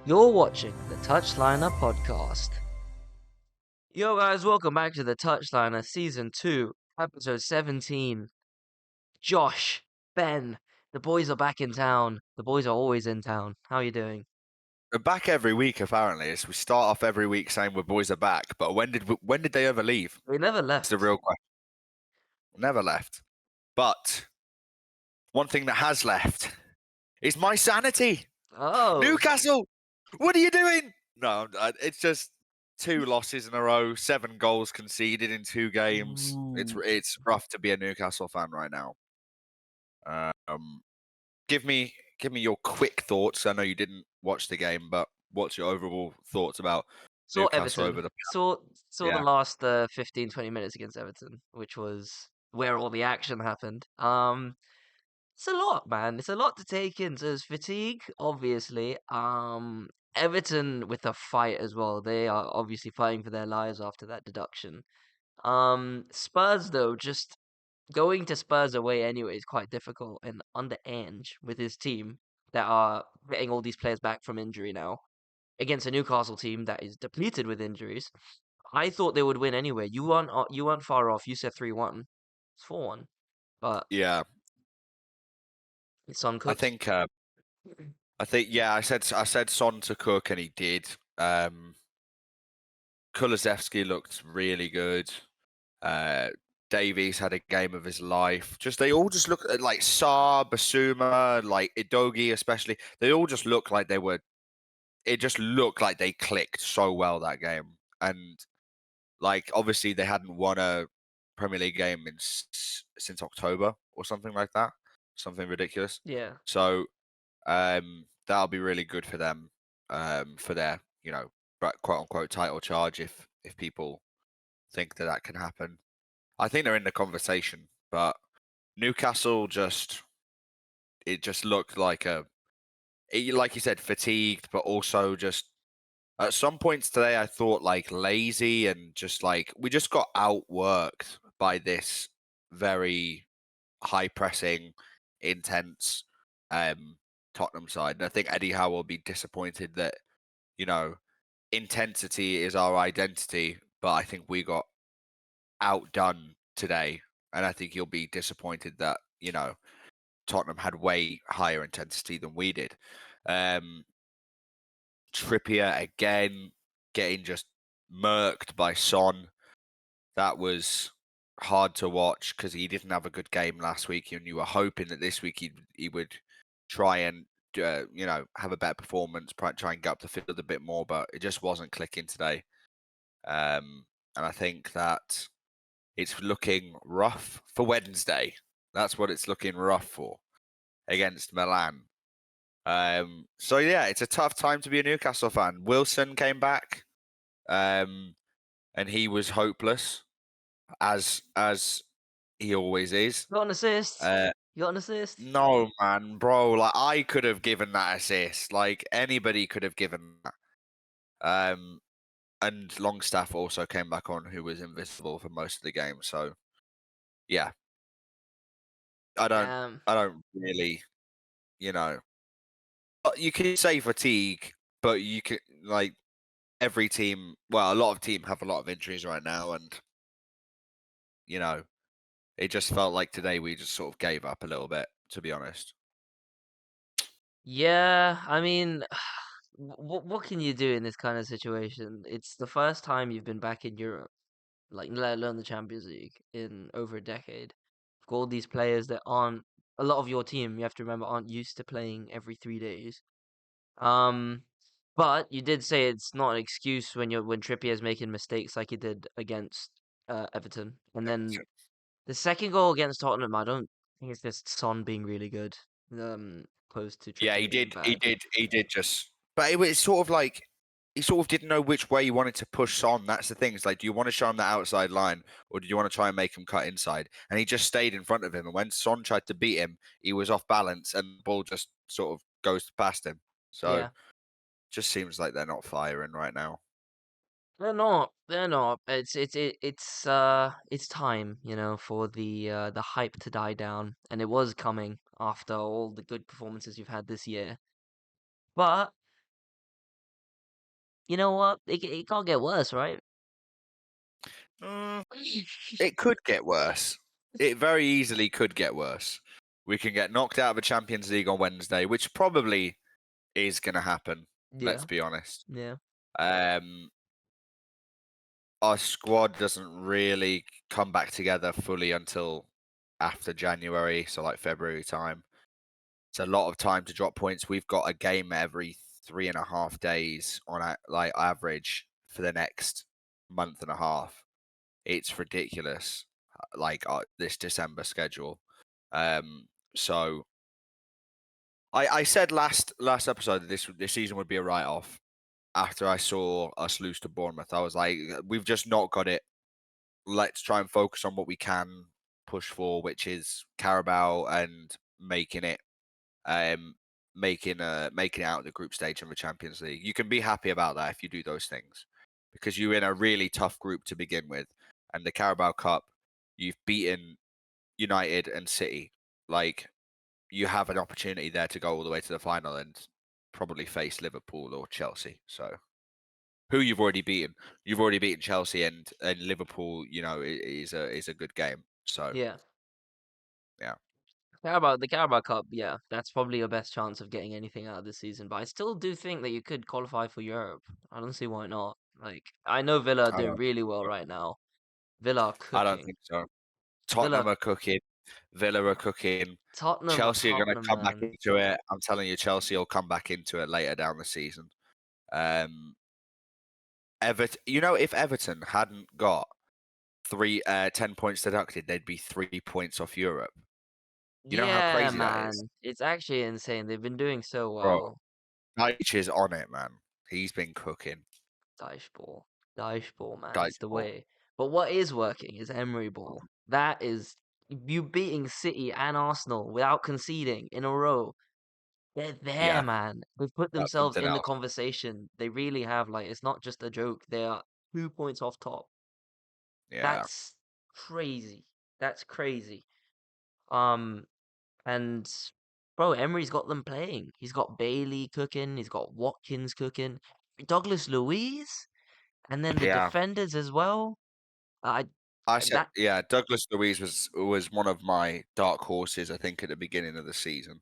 You're watching the Touchliner podcast. Yo, guys, welcome back to the Touchliner Season 2, Episode 17. Josh, Ben, the boys are back in town. The boys are always in town. How are you doing? We're back every week, apparently. We start off every week saying we're boys are back, but when did they ever leave? We never It's the left. real question. Never left. But one thing that has left is my sanity. Oh, Newcastle, what are you doing? No, it's just 2 losses in a row, 7 goals conceded in 2 games. ooh. It's rough to be a Newcastle fan right now. Give me your quick thoughts. I know you didn't watch the game, but what's your overall thoughts about Saw Newcastle Everton. over the Saw the yeah. last 15, 20 minutes against Everton, which was where all the action happened. It's a lot, man. It's a lot to take in. So it's fatigue, obviously. Everton with a fight as well. They are obviously fighting for their lives after that deduction. Spurs though, just going to Spurs away anyway is quite difficult. And under Ange with his team that are getting all these players back from injury now against a Newcastle team that is depleted with injuries. I thought they would win anyway. You weren't far off. You said 3-1. It's 4-1, but Yeah, it's I uncooked. think yeah, I said Son to cook and he did. Kulusevski looked really good. Davies had a game of his life. They all just look like Saar, Basuma, like Idogi especially. They all just look like they were. It just looked like they clicked so well that game, and like obviously they hadn't won a Premier League game since October or something like that, something ridiculous. Yeah. So that'll be really good for them, for their quote unquote title charge if people think that can happen. I think they're in the conversation, but Newcastle just looked like like you said, fatigued, but also just at some points today I thought like lazy and just like we just got outworked by this very high pressing, intense Tottenham side. And I think Eddie Howe will be disappointed that, you know, intensity is our identity, but I think we got outdone today. And I think he'll be disappointed that, Tottenham had way higher intensity than we did. Trippier again getting just murked by Son. That was hard to watch because he didn't have a good game last week, and you were hoping that this week he would try and have a better performance, try and get up the field a bit more, but it just wasn't clicking today. And I think that it's looking rough for Wednesday. That's what it's looking rough for against Milan. So yeah, it's a tough time to be a Newcastle fan. Wilson came back, and he was hopeless, as he always is. Got an assist. Uh, You got an assist. no, man, bro. Like I could have given that assist. Like anybody could have given that. And Longstaff also came back on, who was invisible for most of the game. So yeah, I don't, Um, I don't really, you know, you can say fatigue, but you can like every team. Well, a lot of team have a lot of injuries right now, and you know, it just felt like today we just sort of gave up a little bit, to be honest. yeah, I mean, what can you do in this kind of situation? It's the first time you've been back in Europe, like let alone the Champions League, in over a decade. You've got all these players that aren't a lot of your team. You have to remember aren't used to playing every 3 days. Um, but you did say it's not an excuse when Trippier's making mistakes like he did against Everton, and then the second goal against Tottenham. I don't think it's just Son being really good, opposed to Yeah, Trippier being bad. he did just. But it was sort of like he sort of didn't know which way he wanted to push on. That's the thing. It's like, do you want to show him that outside line, or do you want to try and make him cut inside? And he just stayed in front of him. And when Son tried to beat him, he was off balance, and the ball just sort of goes past him. So Yeah. just seems like they're not firing right now. They're not. They're not. It's time, for the hype to die down, and it was coming after all the good performances you've had this year. But You know what? It can't get worse, right? Mm, it could get worse. It very easily could get worse. We can get knocked out of the Champions League on Wednesday, which probably is going to happen. Let's Yeah, be honest. yeah, Um, our squad doesn't really come back together fully until after January, so like February time. It's a lot of time to drop points. We've got a game every 3.5 days on a, like average for the next month and a half. It's ridiculous. Like this December schedule. Um, so I said last episode that this season would be a write off. After I saw us lose to Bournemouth, I was like, we've just not got it. Let's try and focus on what we can push for, which is Carabao and making it making it out of the group stage in the Champions League. You can be happy about that if you do those things, because you're in a really tough group to begin with, and the Carabao Cup, you've beaten United and City. Like, you have an opportunity there to go all the way to the final and probably face Liverpool or Chelsea. So, who you've already beaten Chelsea and Liverpool. You know, is a good game. So yeah. yeah, The Carabao Cup, yeah, that's probably your best chance of getting anything out of this season. But I still do think that you could qualify for Europe. I don't see why not. Like, I know Villa are I doing don't really well so. right now. Villa are I don't cooking. think so. Villa, Tottenham are cooking. Villa are cooking. Tottenham, Chelsea are going to Tottenham, come back man. into it. I'm telling you, Chelsea will come back into it later down the season. Um, Everton, if Everton hadn't got 10 points deducted, they'd be 3 points off Europe. You know how Yeah, crazy that is, man. It's actually insane. They've been doing so bro. well. Deitch is on it, man. He's been cooking. Dice ball. Dice ball, man. It's Deitch the ball. way. But what is working is Emery ball. That is you beating City and Arsenal without conceding in a row. They're there, Yeah, man. They've put that's themselves something in the else. conversation. They really have. Like, it's not just a joke. They are 2 points off top. Yeah, That's crazy. That's crazy. Um, and bro, Emery's got them playing. He's got Bailey cooking. He's got Watkins cooking. Douglas Luiz, and then the yeah. defenders as well. I I said, that yeah. Douglas Luiz was one of my dark horses. I think at the beginning of the season.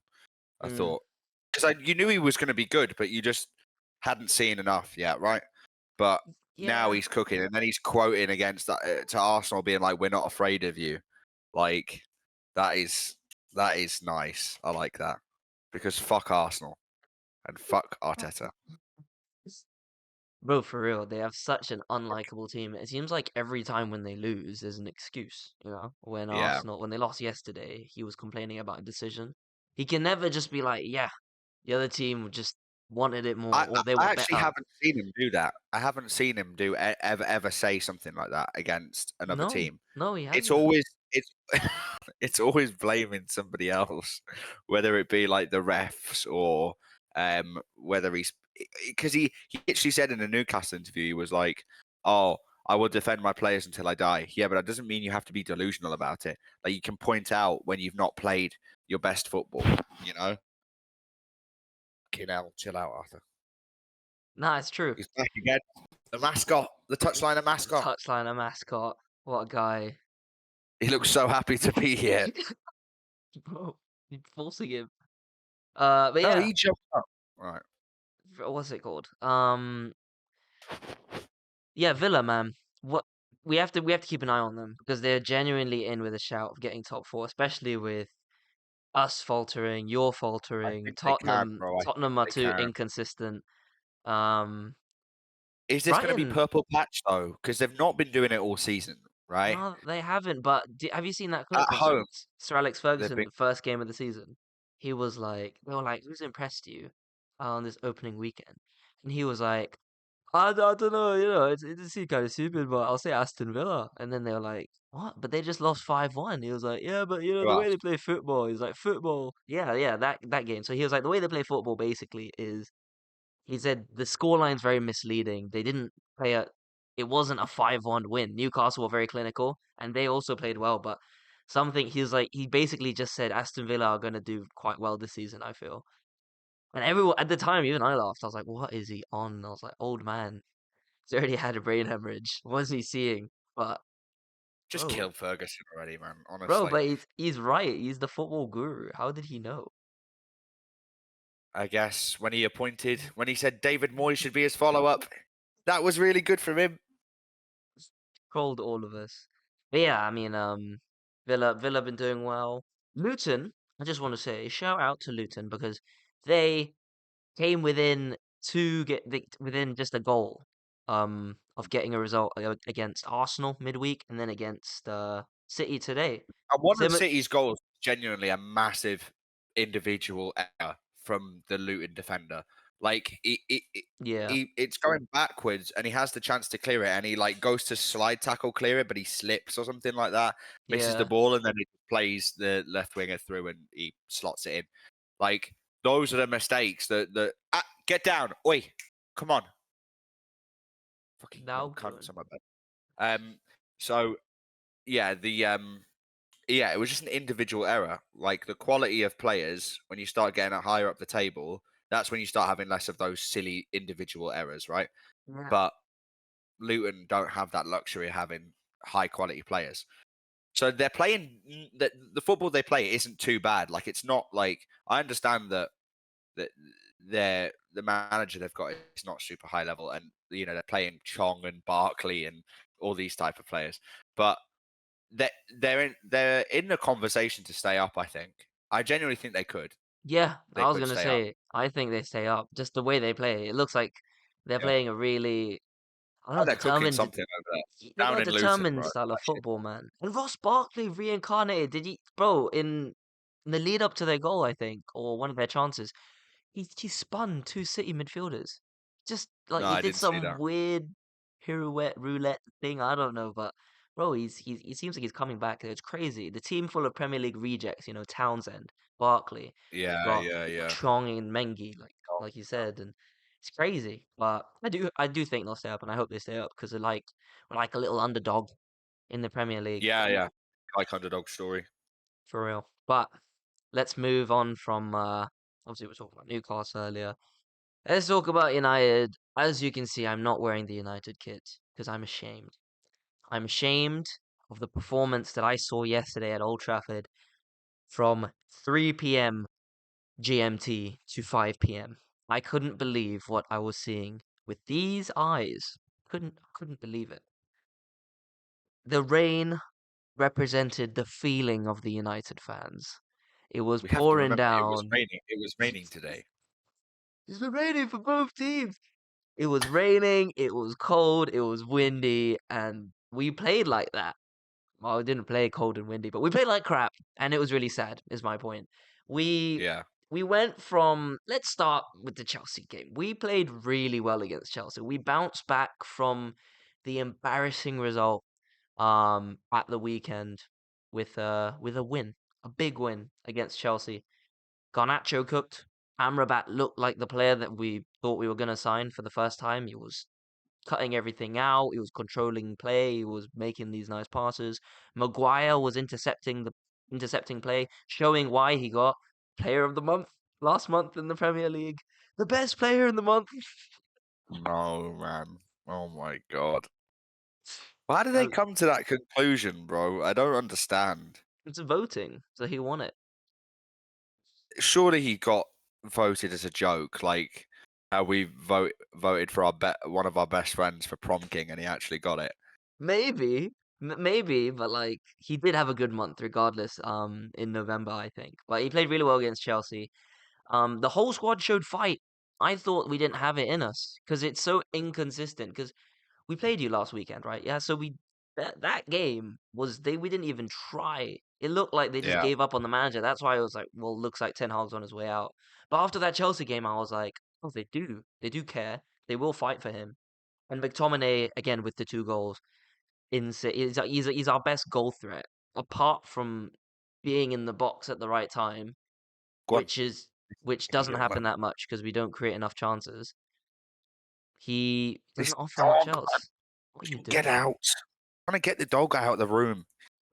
I mm, thought because you knew he was going to be good, but you just hadn't seen enough yet, right? But now yeah. he's cooking, and then he's quoting against that to Arsenal, being like, "We're not afraid of you." Like that is that is nice. I like that because fuck Arsenal and fuck Arteta. Bro, for real, they have such an unlikable team. It seems like every time when they lose, there's an excuse. Yeah, When they lost yesterday, he was complaining about a decision. He can never just be like, yeah, the other team just wanted it I more I or they I were actually better. haven't seen him do that. I haven't seen him do ever say something like that against another No, team. no, he It's hasn't. always it's it's always blaming somebody else, whether it be like the refs or whether he's because he actually said in a Newcastle interview he was like, "Oh, I will defend my players until I die." Yeah, but that doesn't mean you have to be delusional about it. Like you can point out when you've not played your best football. You know, chill out, Arthur. Nah, it's true. He's back again. The mascot, the touchline, The mascot. touchline, a mascot. What a guy. He looks so happy to be here. Bro, you're forcing him. But No, yeah, he jumped up. Right. what's it called? Yeah, Villa, man. What we have to keep an eye on them because they're genuinely in with a shout of getting top four, especially with us faltering, you're I faltering. think they can, Tottenham, bro. I think Tottenham are they too can. inconsistent. Um, Is this going to be Brighton, purple patch though? Because they've not been doing it all season, right? no, they haven't. But have you seen that clip At of home, Sir Alex they've been. Ferguson, first game of the season? He was like, they were like, who's impressed you on this opening weekend? And he was like, I don't know, it seems kind of stupid, but I'll say Aston Villa. And then they were like, what? But they just lost 5-1. He was like, yeah, but Who the way else? they play football. He's like, football. Yeah, yeah, that game. So he was like, the way they play football basically is, he said the scoreline's very misleading. They didn't play it wasn't a 5-1 win. Newcastle were very clinical and they also played well, but he basically just said Aston Villa are going to do quite well this season, I feel. And everyone at the time, even I laughed. I was like, "What is he on?" I was like, "Old man, he's already had a brain hemorrhage. What is he seeing?" But Just bro, kill Ferguson already, man. bro, Honestly, but he's right. He's the football guru. How did he know? I guess when he said David Moyes should be his follow-up, that was really good for him. Trolled all of us. But yeah, I mean, Villa been doing well. Luton, I just want to say shout out to Luton because they came within within just a goal of getting a result against Arsenal midweek and then against City today. And one of Sim City's goals, genuinely a massive individual error from the Luton defender. Like yeah, it's going backwards, and he has the chance to clear it, and he like goes to slide tackle clear it, but he slips or something like that, misses the yeah. ball, and then he plays the left winger through, and he slots it in. Like those are the mistakes that get down, oi, come on, fucking Now young good. cunts on my bed. So yeah, yeah, it was just an individual error. Like the quality of players, when you start getting higher up the table, that's when you start having less of those silly individual errors, right? Yeah. But Luton don't have that luxury of having high quality players. So they're playing the football they play isn't too bad. Like it's not like I understand that the manager they've got is not super high level, and they're playing Chong and Barkley and all these type of players, but they're in the conversation to stay up. I think I genuinely think Yeah, they I was could gonna stay up. say, I think they stay up. Just the way they play, it looks like they're Yeah, playing a really, I don't oh, know, they're cooking determined. something over there They got down a in Luton, determined bro. style of Actually, football, man. And Ross Barkley reincarnated. Did he, bro? In the lead up to their goal, I think, or one of their chances, he spun two City midfielders. Just like no, he I did didn't see some that. weird pirouette roulette thing. I don't know, but bro, he seems like he's coming back. It's crazy. The team full of Premier League rejects. Townsend, Barkley. You Yeah, got yeah, you got yeah. Chong and Mengi, Oh, like you said, and it's crazy. But I do think they'll stay up, and I hope they stay up because we're like a little underdog in the Premier League yeah, yeah. Like underdog story. for real. But let's move on from obviously we were talking about Newcastle earlier. Let's talk about United. As you can see, I'm not wearing the United kit because I'm ashamed. I'm ashamed of the performance that I saw yesterday at Old Trafford from 3 p.m. GMT to 5 p.m. I couldn't believe what I was seeing with these eyes. Couldn't believe it. The rain represented the feeling of the United fans. It was We have to pouring remember it was down. raining. It was raining today. It's been raining for both teams. It was raining, it was cold, it was windy, and we played like that. Well, we didn't play cold and windy, but we played like crap, and it was really sad, is my point. We Yeah, we went from let's start with the Chelsea game. We played really well against Chelsea. We bounced back from the embarrassing result at the weekend with a win, a big win against Chelsea. Garnacho cooked. Amrabat looked like the player that we thought we were going to sign for the first time. He was cutting everything out. He was controlling play. He was making these nice passes. Maguire was intercepting play, showing why he got Player of the Month last month in the Premier League. The best player in the month. no, man. Oh my god. Why do they Uh, come to that conclusion, bro? I don't understand. it's voting, so he won it. Surely he got voted as a joke, like how we voted for one of our best friends for prom king, and he actually got it. Maybe, maybe, but like he did have a good month regardless. In November, I think, but he played really well against Chelsea. The whole squad showed fight. I thought we didn't have it in us because it's so inconsistent. Because we played you last weekend, right? Yeah, so that game was we didn't even try. It looked like they just Yeah, gave up on the manager. That's why I was like, well, looks like Ten Hag's on his way out. But after that Chelsea game, I was like, oh, they do care. They will fight for him. And McTominay again with the two goals. He's our best goal threat apart from being in the box at the right time, go on, which is which give me doesn't young happen man. that much because we don't create enough chances. He This doesn't offer much dog, man, else. What are you get doing? out! I'm trying to get the dog out of the room.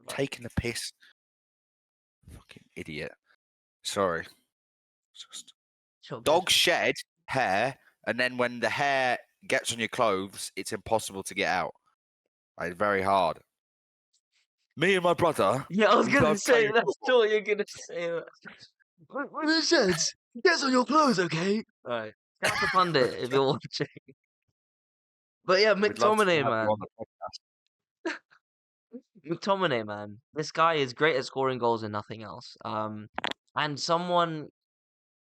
Right. Taking the piss. Fucking idiot. Sorry. Just... Sure, good. Dogs shed hair, and then when the hair gets on your clothes, it's impossible to get out. Like, very hard. Me and my brother, Yeah, I was we gonna love playing say that. I football. thought you were gonna say that. When it says, "Get on your clothes, okay?" Alright. Shout out to Pundit if you're watching. But yeah, We'd love to McTominay, have you on man. the podcast. McTominay, man. This guy is great at scoring goals and nothing else. And someone.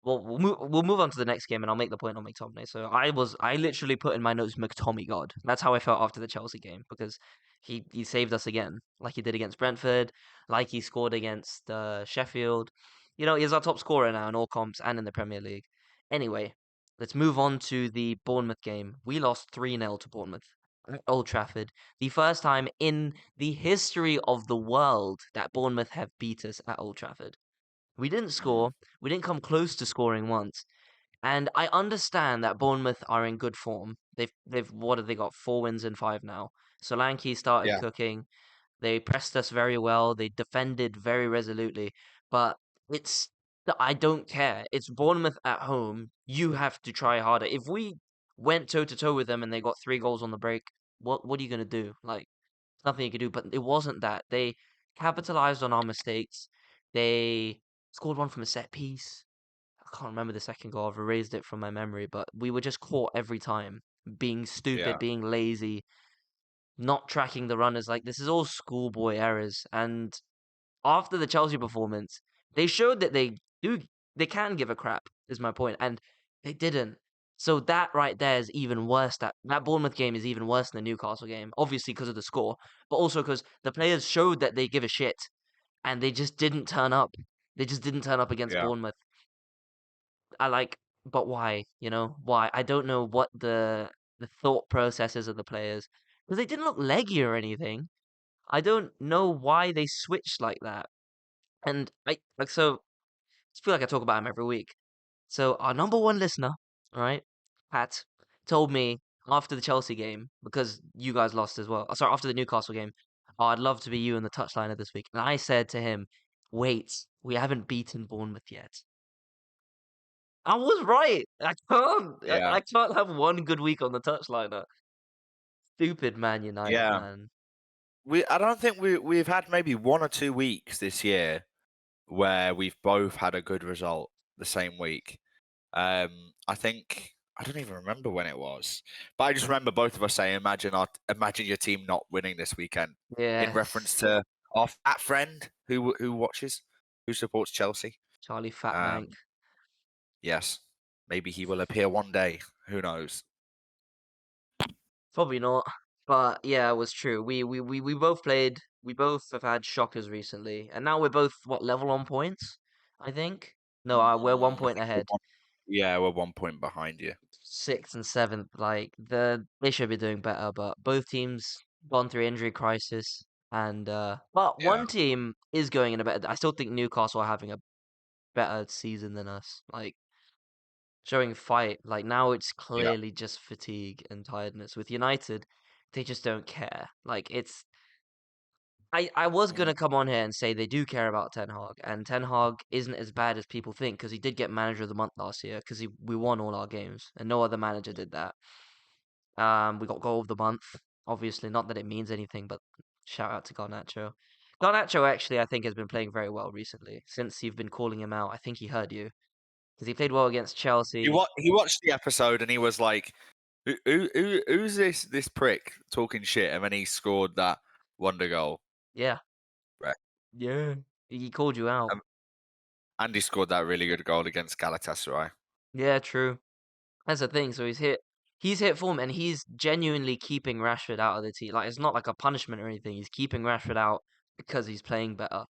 Well, we'll move on to the next game, and I'll make the point on McTominay. So I literally put in my notes McTommy God. That's how I felt after the Chelsea game because he saved us again, like he did against Brentford, like he scored against Sheffield. You know, he's our top scorer now in all comps and in the Premier League. Anyway, let's move on to the Bournemouth game. We lost 3-0 to Bournemouth at Old Trafford. The first time in the history of the world that Bournemouth have beat us at Old Trafford. We didn't Mm. score. We didn't come close to scoring once. And I understand that Bournemouth are in good form. They've what have they got? 4 wins in 5 now. Solanke started Yeah, cooking. They pressed us very well. They defended very resolutely. But it's I don't care. It's Bournemouth at home. You have to try harder. If we went toe to toe with them and they got 3 goals on the break, what are you gonna do? Like nothing you could do. But it wasn't that. They capitalized on our mistakes. They scored one from a set piece. I can't remember the second goal. I've erased it from my memory, but we were just caught every time being stupid, yeah, being lazy, not tracking the runners. Like this is all schoolboy errors. And after the Chelsea performance, they showed that they can give a crap, is my point, and they didn't. So that right there is even worse. That Bournemouth game is even worse than the Newcastle game, obviously because of the score, but also because the players showed that they give a shit, and they just didn't turn up. They just didn't turn up against yeah. Bournemouth. I like, but why? You know, why? I don't know what the thought processes of the players because they didn't look leggy or anything. I don't know why they switched like that. And I feel like I talk about him every week. So our number one listener, all right, Pat, told me after the Chelsea game because you guys lost as well. Sorry, after the Newcastle game, oh, I'd love to be you in the touchliner this week. And I said to him, "Wait, we haven't beaten Bournemouth yet." I was right. I can't. I, Yeah, I can't have one good week on the touchliner. Stupid Man United, yeah. man. I don't think we've had maybe 1 or 2 weeks this year where we've both had a good result the same week. I think I don't even remember when it was, but I just remember both of us saying, imagine your team not winning this weekend," in Yeah, reference to our fat friend who supports Chelsea. Charlie Fatbank. Um, yes, maybe he will appear one day. Who knows? Probably not. But yeah, it was true. We both played. We both have had shockers recently, and now we're both what level on points. I think. No, we're one I point think we're ahead. one. Yeah, we're 1 point behind you. Sixth and seventh. Like they should be doing better, but both teams gone through injury crisis, and but Yeah, one team is going in a better. I still think Newcastle are having a better season than us. Like showing fight. Like now it's yeah, clearly just fatigue and tiredness. With United, they just don't care. Like it's I was mm, gonna come on here and say they do care about Ten Hag, and Ten Hag isn't as bad as people think because he did get Manager of the Month last year because we won all our games and no other manager did that. We got Goal of the Month, obviously not that it means anything, but shout out to Garnacho. Garnacho actually I think has been playing very well recently since you've been calling him out. I think he heard you because he played well against Chelsea. he watched the episode and he was like, who's this prick talking shit?" And then he scored that wonder goal. Yeah, Right. yeah, he called you out. Um, and he scored that really good goal against Galatasaray. Yeah, true. That's the thing. So he's hit form, and he's genuinely keeping Rashford out of the team. Like it's not like a punishment or anything. He's keeping Rashford out because he's playing better.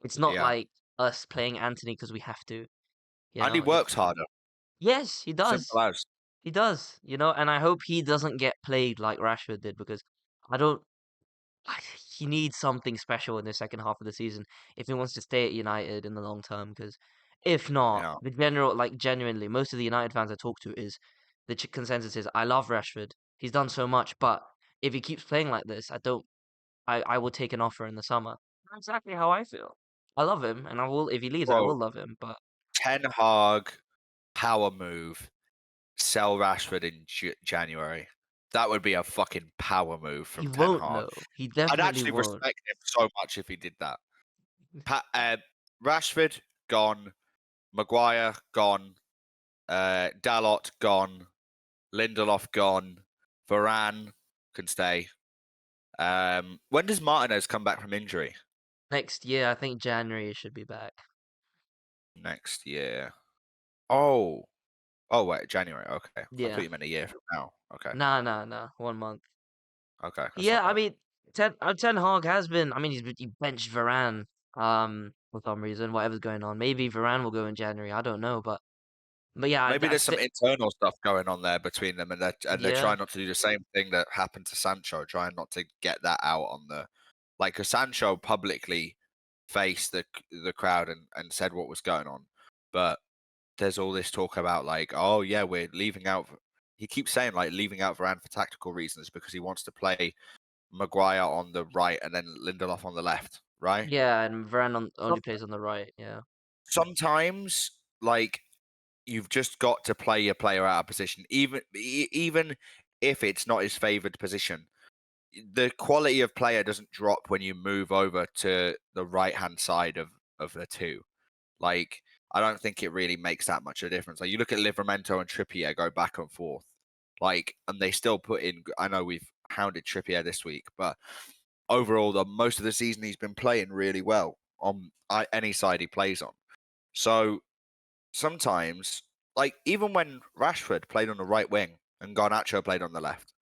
It's not Yeah, like us playing Anthony because we have to. You and he know, works harder. yes, he Simple does. as. He does. You know, and I hope he doesn't get played like Rashford did because I don't. He needs something special in the second half of the season if he wants to stay at United in the long term. Because if not, Yeah, genuinely, most of the United fans I talk to is the consensus is I love Rashford. He's done so much, but if he keeps playing like this, I don't. I will take an offer in the summer. That's exactly how I feel. I love him, and I will. If he leaves, I bro. will love him. But Ten Hag. power move, sell Rashford in January. That would be a fucking power move He from Ten won't Hag. know. He I'd definitely actually won't. respect him so much if he did that. Rashford gone, Maguire gone, Dalot gone, Lindelof gone, Varane can stay. When does Martinez come back from injury? Next year, I think January should be back. Next year. Oh, oh wait, January. Okay, I thought Yeah. you meant a year from now. Okay, Nah. 1 month. okay, that's Yeah, not I bad. mean, Ten Hag has been. I mean, he benched Varane for some reason, whatever's going on. Maybe Varane will go in January. I don't know, but yeah, Maybe I there's some still internal stuff going on there between them, and they're yeah trying not to do the same thing that happened to Sancho, trying not to get that out on the like. 'Cause Sancho publicly faced the crowd and said what was going on, but there's all this talk about like, oh yeah, we're leaving out. He keeps saying like leaving out Varane for tactical reasons because he wants to play Maguire on the right and then Lindelof on the left, right? yeah, and Varane only Some, plays on the right. Yeah, sometimes like you've just got to play your player out of position, even if it's not his favoured position. The quality of player doesn't drop when you move over to the right hand side of the two. Like I don't think it really makes that much of a difference. Like you look at Livramento and Trippier go back and forth, like, and they still put in. I know we've hounded Trippier this week, but overall, the most of the season he's been playing really well on any side he plays on. So sometimes, like even when Rashford played on the right wing and Garnacho played on the left,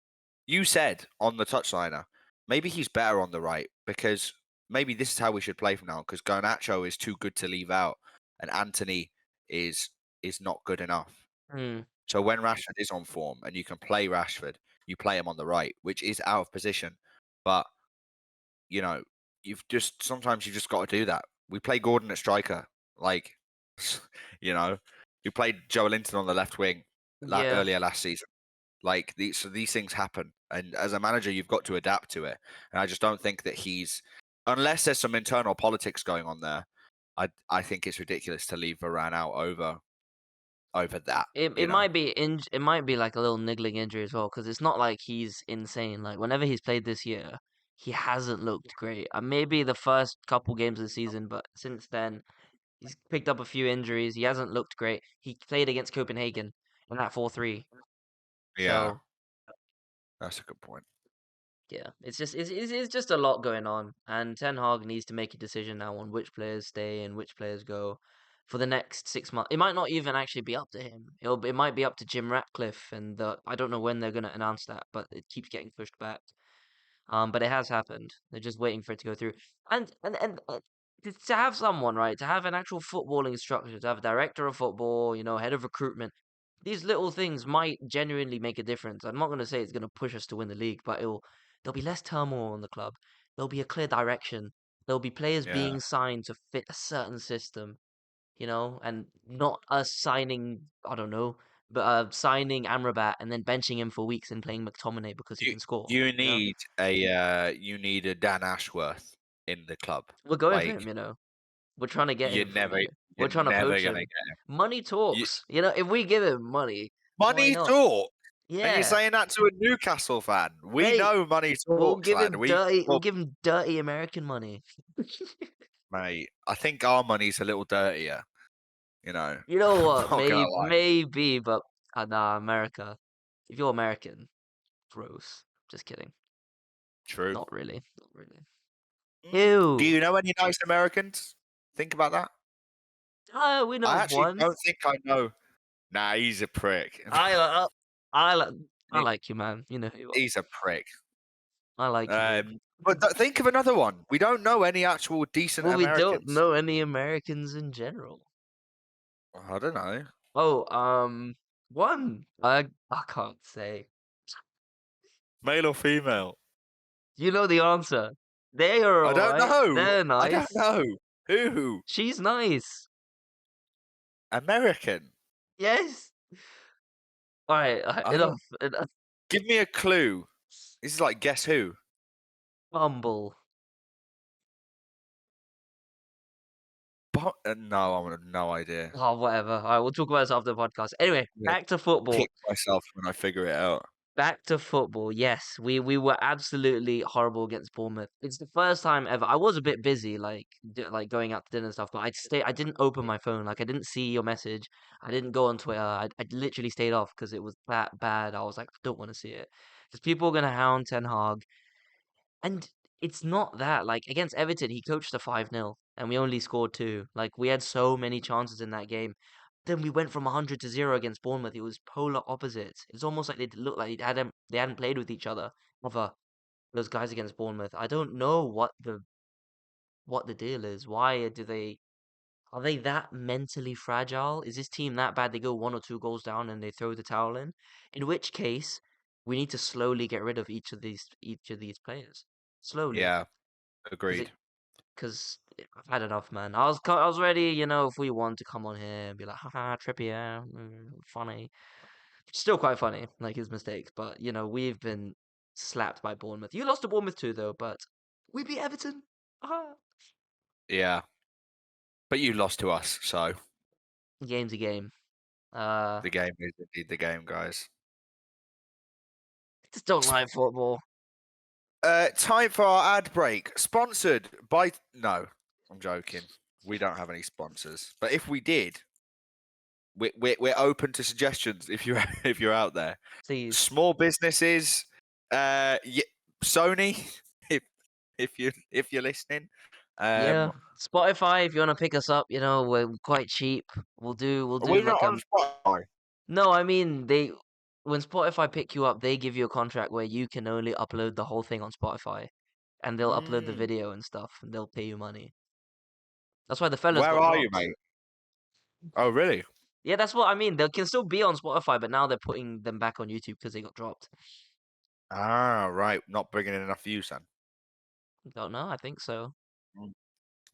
you said on the touchliner, maybe he's better on the right because maybe this is how we should play from now because Garnacho is too good to leave out and Anthony is is not good enough. mm, So when Rashford is on form and you can play Rashford, you play him on the right, which is out of position. But you know, sometimes you just got to do that. We play Gordon at striker, like you know, we played Joe Linton on the left wing yeah. earlier last season. Like these things happen, and as a manager, you've got to adapt to it. And I just don't think that unless there's some internal politics going on there. I think it's ridiculous to leave Varane out over that. It You know, might be it might be like a little niggling injury as well because it's not like he's insane. Like whenever he's played this year, he hasn't looked great. Maybe the first couple games of the season, but since then he's picked up a few injuries. He hasn't looked great. He played against Copenhagen in that 4-3. yeah, So that's a good point. yeah, it's just a lot going on, and Ten Hag needs to make a decision now on which players stay and which players go for the next 6 months. It might not even actually be up to him. It might be up to Jim Ratcliffe, and I don't know when they're going to announce that, but it keeps getting pushed back. But it has happened. They're just waiting for it to go through. And to have someone, right, to have an actual footballing structure, to have a director of football, head of recruitment, these little things might genuinely make a difference. I'm not going to say it's going to push us to win the league, but there'll be less turmoil in the club. There'll be a clear direction. There'll be players Yeah, being signed to fit a certain system, and not us signing, I don't know, but signing Amrabat and then benching him for weeks and playing McTominay because he you can score. you You know, need you need a Dan Ashworth in the club. we're going for Like him. We're trying to get you're him from never you. you're We're trying to never poach gonna him. get him. Money You, talks. If we give him money, why money not? talk, and you're Yeah, saying that to a Newcastle fan. We mate. know money We'll talks, give man. him dirty. We'll Well, give him dirty American money. mate, I think our money's a little dirtier. You know, You know I'm what? not gonna lie. Maybe, but nah, America. If you're American, gross. Just kidding. True. Not really. Not really. Do Ew. you know any nice Americans? Think about that. We know I of actually one. don't think I know. Nah, he's a prick. I li- I like I He- like you, man. You know who you are. he's a prick. I like you, dude. But think of another one. We don't know any actual decent Well, we don't Americans. know any Americans in general. I don't know. Oh, one. I can't say. Male or female? You know the answer. They are I don't alright. know. They're I don't nice. know. Who? She's nice. American? Yes. Alright, I don't. enough. Enough. Give me a clue. This is like Guess Who? Bumble. No, I have no idea. Oh, whatever. All right, we'll talk about this after the podcast. Anyway, I'm gonna back to football. kick myself when I figure it out. Back to football. Yes, we were absolutely horrible against Bournemouth. It's the first time ever. I was a bit busy, like going out to dinner and stuff, but I didn't open my phone. Like I didn't see your message. I didn't go on Twitter. I literally stayed off because it was that bad. I was like, I don't want to see it because people are gonna hound Ten Hag, and it's not that. Like against Everton, he coached a 5-0, and we only scored two. Like we had so many chances in that game. Then we went from 100 to 0 against Bournemouth. It was polar opposites. It's almost like they looked like they hadn't played with each other ever. Those guys against Bournemouth. I don't know what the deal is. Why do they are they that mentally fragile? Is this team that bad they go one or two goals down and they throw the towel in? In which case, we need to slowly get rid of each of these players. Slowly. Yeah, Because it agreed. because I've had enough, man. I was ready, if we want to come on here and be like, haha, Trippier, funny. Still quite funny, like his mistakes. But we've been slapped by Bournemouth. You lost to Bournemouth too, though. But we beat Everton. Ah, Yeah, but you lost to us, so game's a game. Uh, the game is indeed the game, guys. just don't like football. Time for our ad break. Sponsored by no, I'm joking. We don't have any sponsors, but if we did, we're open to suggestions. If you're if you're out there, Please. small businesses, Sony, if you're listening, Yeah, Spotify. If you want to pick us up, we're quite cheap. We'll do we're not like on Spotify. No, I mean when Spotify pick you up, they give you a contract where you can only upload the whole thing on Spotify, and they'll upload the Mm. video and stuff, and they'll pay you money. That's why the fellas Where got are you, dropped. mate? Oh, really? Yeah, that's what I mean. They can still be on Spotify, but now they're putting them back on YouTube because they got dropped. Ah, right. Not bringing in enough views then. Don't know. I think so.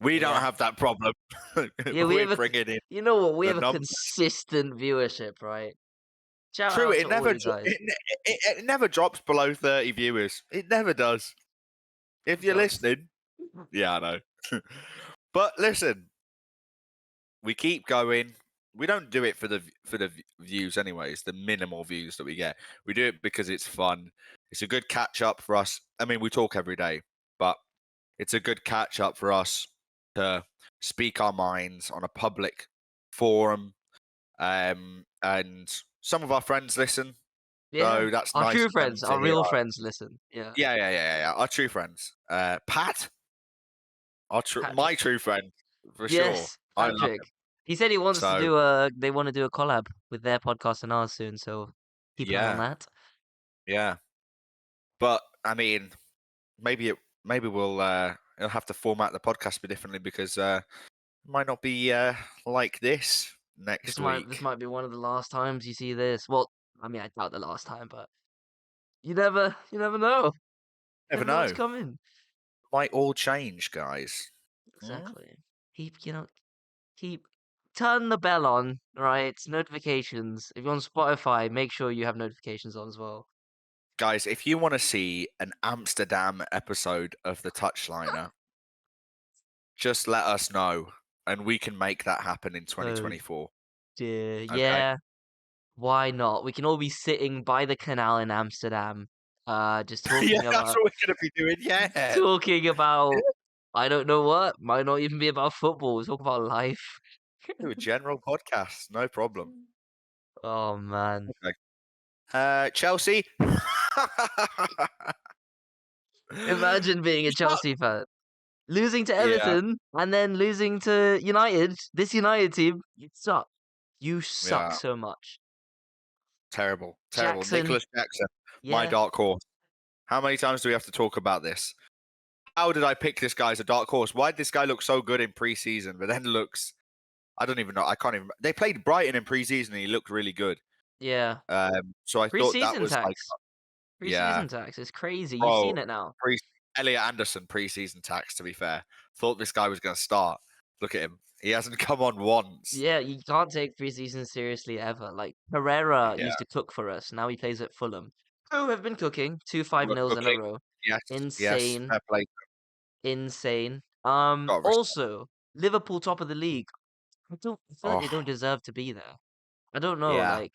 We don't Yeah, have that problem. yeah. We We're have a. bringing in You know what? We the have a numbers. consistent viewership, right? Shout True, out it to all never you guys. it never drops below 30 viewers. It never does. If you're Drops. listening, yeah, I know. But listen, we keep going. We don't do it for the views anyways, the minimal views that we get. We do it because it's fun. It's a good catch up for us. I mean, we talk every day, but it's a good catch up for us to speak our minds on a public forum. And some of our friends listen, Yeah, so that's our nice true of them friends, to our hear. real friends, listen. Yeah, Yeah. Our true friends. Pat, my Patrick. true friend for sure. Yes, I love Patrick. him. He said he wants to So do a. They want to do a collab with their podcast and ours soon. So keep an eye on yeah, that. yeah. But I mean, maybe we'll it'll have to format the podcast a bit differently because it might not be like this This next might this week. might be one of the last times you see this. Well, I mean, I doubt the last time, but you never know. Never Never know what's know. coming. Might all change, guys. Hmm? Exactly. Keep turn the bell on, right? Notifications. If you're on Spotify, make sure you have notifications on as well. Guys, if you want to see an Amsterdam episode of the Touchliner, just let us know and we can make that happen in Oh 2024. dear, Okay? yeah. Why not? We can all be sitting by the canal in Amsterdam, just Yeah, talking that's about what we're going to be doing. Yeah. talking about I don't know what. Might not even be about football. We talk about life. Do a general podcast. No problem. Oh man. Okay. Chelsea. Imagine being a Shut- Chelsea fan. Losing to yeah, Everton and then losing to United. This United team, you suck. You suck yeah. so much. Terrible. Terrible. Jackson, Nicholas Jackson, my yeah. dark horse. How many times do we have to talk about this? How did I pick this guy as a dark horse? Why did this guy look so good in preseason, but then looks I don't even know. I can't even. They played Brighton in preseason, and he looked really good. Yeah. So I thought that Preseason was like, tax. yeah, Preseason tax. It's crazy. You've bro. seen it now. Elliot Anderson preseason tax. To be fair, thought this guy was going to start. Look at him. He hasn't come on once. Yeah, you can't take preseason seriously ever. Like Pereira Yeah, used to cook for us. Now he plays at Fulham. Who have been cooking 2-5-0s in a cooking. row. Yes, yes. Insane. Fair play. Insane. Got respect. Also, Liverpool top of the league. I feel like they don't Oh, deserve to be there. I don't know, yeah. like,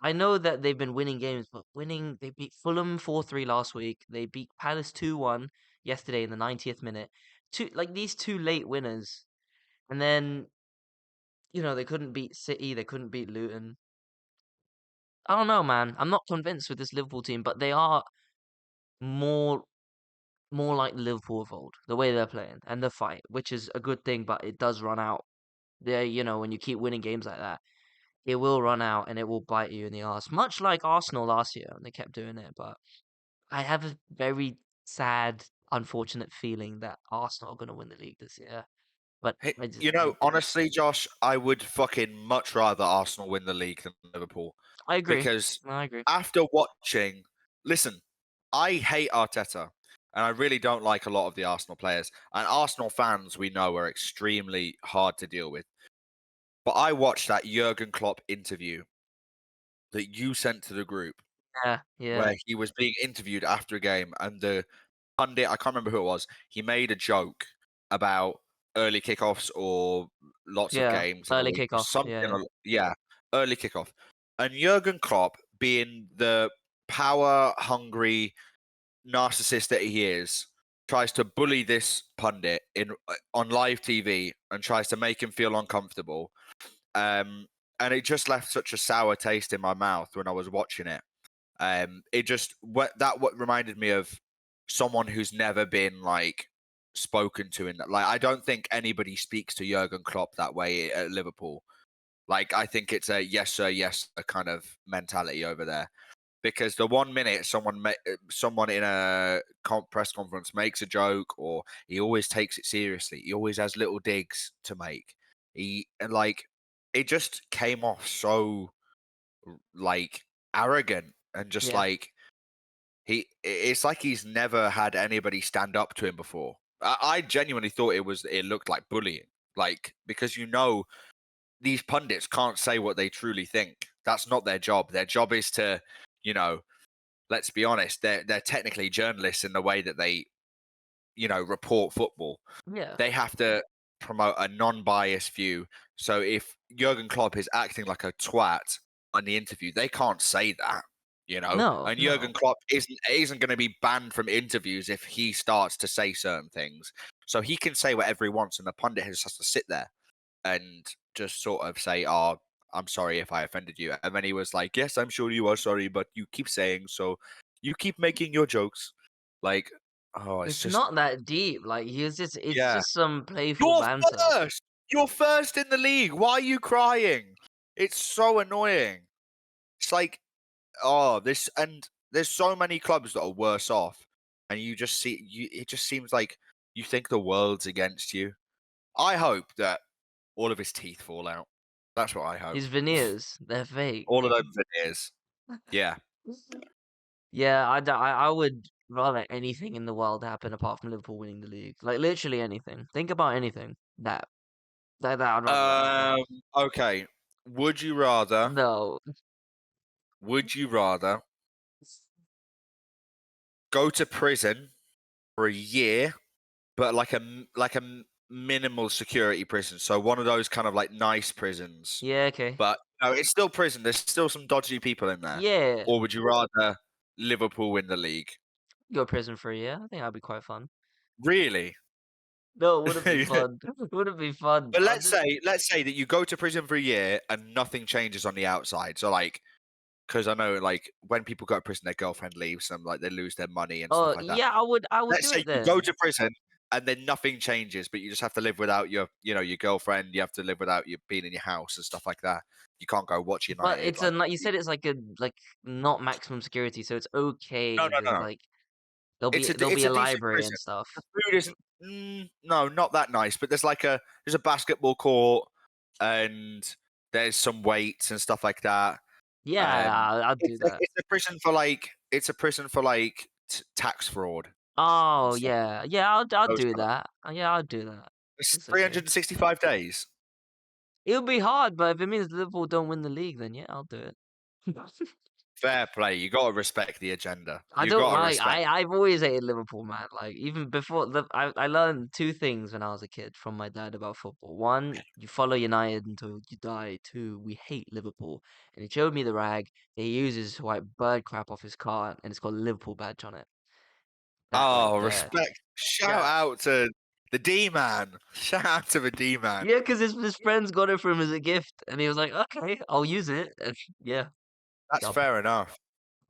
I know that they've been winning games, but they beat Fulham 4-3 last week. They beat Palace 2-1 yesterday in the 90th minute. These two late winners. And then, they couldn't beat City, they couldn't beat Luton. I don't know, man. I'm not convinced with this Liverpool team, but they are more more like Liverpool of old, the way they're playing and the fight, which is a good thing, but it does run out. When you keep winning games like that, it will run out and it will bite you in the ass. Much like Arsenal last year, and they kept doing it. But I have a very sad, unfortunate feeling that Arsenal are going to win the league this year. But Hey, I just, honestly, Josh, I would fucking much rather Arsenal win the league than Liverpool I agree. because I agree. after watching, listen, I hate Arteta and I really don't like a lot of the Arsenal players. And Arsenal fans, we know, are extremely hard to deal with. But I watched that Jurgen Klopp interview that you sent to the group Yeah, yeah, where he was being interviewed after a game, and the pundit, I can't remember who it was, he made a joke about early kickoffs or lots of yeah. games in a Early week or kickoff. something. Yeah, Yeah, early kickoff. And Jurgen Klopp, being the power hungry narcissist that he is, tries to bully this pundit on live TV and tries to make him feel uncomfortable. And it just left such a sour taste in my mouth when I was watching it. What reminded me of someone who's never been like spoken to in that. Like, I don't think anybody speaks to Jurgen Klopp that way at Liverpool. Like, I think it's a yes sir, yes sir kind of mentality over there. Because the 1 minute someone in a press conference makes a joke, or he always takes it seriously, he always has little digs to make. It just came off so like arrogant and just yeah. like it's like he's never had anybody stand up to him before. I genuinely thought it looked like bullying, like, because these pundits can't say what they truly think. That's not their job. Their job is to, you know, let's be honest, they're technically journalists in the way that they, report football. Yeah. They have to promote a non-biased view. So if Jurgen Klopp is acting like a twat on the interview, they can't say that, No, And no. Jurgen Klopp isn't going to be banned from interviews if he starts to say certain things. So he can say whatever he wants, and the pundit has to sit there and just sort of say, "Oh, I'm sorry if I offended you." And then he was like, "Yes, I'm sure you are sorry, but you keep saying so. You keep making your jokes." Like, oh, it's It's just, not that deep. Like it's yeah. just some playful You're banter. first. You're first in the league. Why are you crying? It's so annoying. It's like, there's so many clubs that are worse off, and you just see you. It just seems like you think the world's against you. I hope that all of his teeth fall out. That's what I hope. His veneers, they're fake. All of them veneers. Yeah. Yeah, I would rather anything in the world happen apart from Liverpool winning the league. Like literally anything. Think about anything that I'd rather that happen. Um. Okay. Would you rather? No. Would you rather go to prison for a year, but minimal security prison? So one of those kind of like nice prisons, Yeah, okay. but no, it's still prison. There's still some dodgy people in there. Yeah. Or would you rather Liverpool win the league? Go to prison for a year. I think that'd be quite fun. Really? No, it wouldn't be fun. It wouldn't be fun. But I'll let's just say let's say that you go to prison for a year and nothing changes on the outside. So like, because I know like when people go to prison, their girlfriend leaves them, like they lose their money and stuff Oh, like that. yeah, I would Let's do say it you go then. to prison and then nothing changes, but you just have to live without your girlfriend. You have to live without you being in your house and stuff like that. You can't go watch But United. it's a Like, like you said, it's like a not maximum security, so it's okay no, if no, no, it's no. like there'll be It's a a decent library and prison. stuff. The food isn't. No, not that nice. But there's a basketball court and there's some weights and stuff like that. Yeah, I'll do that. It's a prison for like tax fraud and Oh, stuff. yeah. Yeah, I'll Those do kind of that. Yeah, I'll do that. it's It's okay. 365 days. It'll be hard, but if it means Liverpool don't win the league, then yeah, I'll do it. Fair play. You got to respect the agenda. I You don't got to like. respect. I've always hated Liverpool, man. Like even before I learned two things when I was a kid from my dad about football. One, you follow United until you die. Two, we hate Liverpool. And he showed me the rag that he uses to wipe bird crap off his car, and it's got a Liverpool badge on it. That right Oh, there. respect. Shout Yeah. out to the D man. Shout out to the D man. Yeah, because his friends got it for him as a gift, and he was like, "Okay, I'll use it." And yeah, That's dub, fair enough.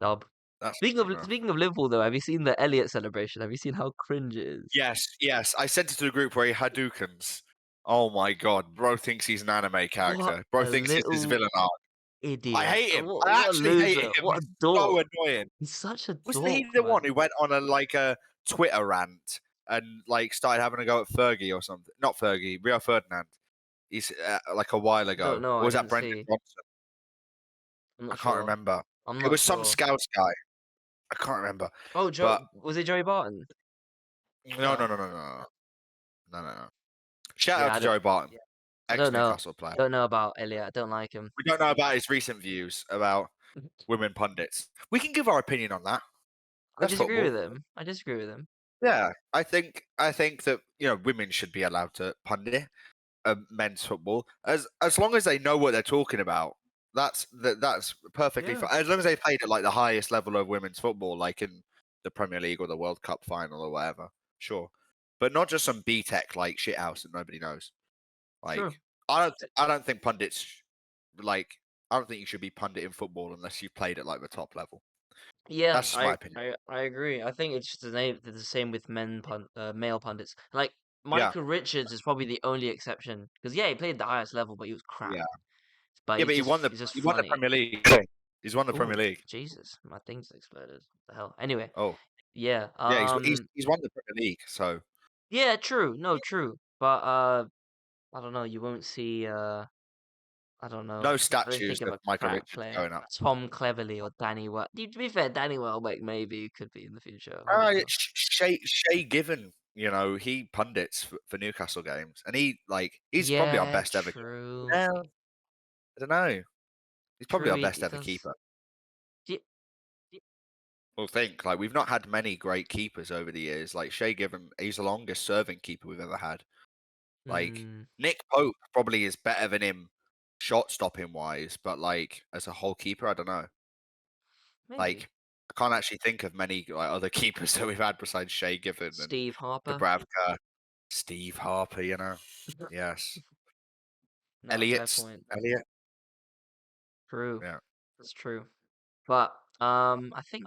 dub. That's Speaking fair of enough. speaking of Liverpool, though, have you seen the Elliott celebration? Have you seen how cringe it is? Yes, yes. I sent it to the group where he Hadoukens. Oh my god, bro thinks he's an anime What character. Bro a thinks it's his little villain arc. I idiot! hate him. I What a actually hate loser! him. What a He's so dork! annoying. He's such a Wasn't he dork, the one man. who went on a Twitter rant and like started having a go at Fergie or something? Not Fergie, Rio Ferdinand. He's like a while I don't ago. know. Or I was that didn't Brendan see. Johnson? I'm I not can't sure. remember. I'm It not was some sure. Scouts guy. I can't remember. Oh, But Was it Joey Barton? no, no, No. no, no, no, no, no, no. Shout out Yeah, to Joe Barton, I don't know. ex-Newcastle player. Don't know about Elliot. I don't like him. We don't know about his recent views about women pundits. We can give our opinion on that. I That's disagree with football. him. I disagree with him. Yeah, I think that women should be allowed to pundit men's football as long as they know what they're talking about. That's perfectly Yeah, fine. As long as they played at like the highest level of women's football, like in the Premier League or the World Cup final or whatever. Sure, but not just some B Tech like shithouse that nobody knows. Like true. I don't think pundits like I don't think you should be pundit in football unless you've played at like the top level. Yeah, That's just my opinion. I agree. I think it's just the same with male pundits. Like Yeah, Michael Richards is probably the only exception because yeah, he played the highest level, but he was crap. yeah, But yeah. But he's just he won the funny. Premier League. He's won the Oh Premier League. Jesus, my thing's exploded. The hell. Anyway, Oh, yeah. yeah. He's won the Premier League. So Yeah, true. No, true. But I don't know. You won't see. I don't know. no I don't statues think of of a Michael crack Richards player. going up. Tom Cleverley or Danny Well. To be fair, Danny Welbeck maybe could be in the future. I don't know. Shay Given, he pundits for Newcastle games, and he's probably our Yeah, best ever. true. Well, I don't know. He's probably True. our best He ever does. keeper. Ye- Well, think like we've not had many great keepers over the years. Like Shay Given, he's the longest serving keeper we've ever had. Like Hmm. Nick Pope probably is better than him, shot stopping wise, but like as a whole keeper, I don't know. Maybe Like I can't actually think of many like other keepers that we've had besides Shay Given and Steve Harper. Dubravka, Steve Harper. Yes, No, fair point. Elliot. True. Yeah. That's true. But I think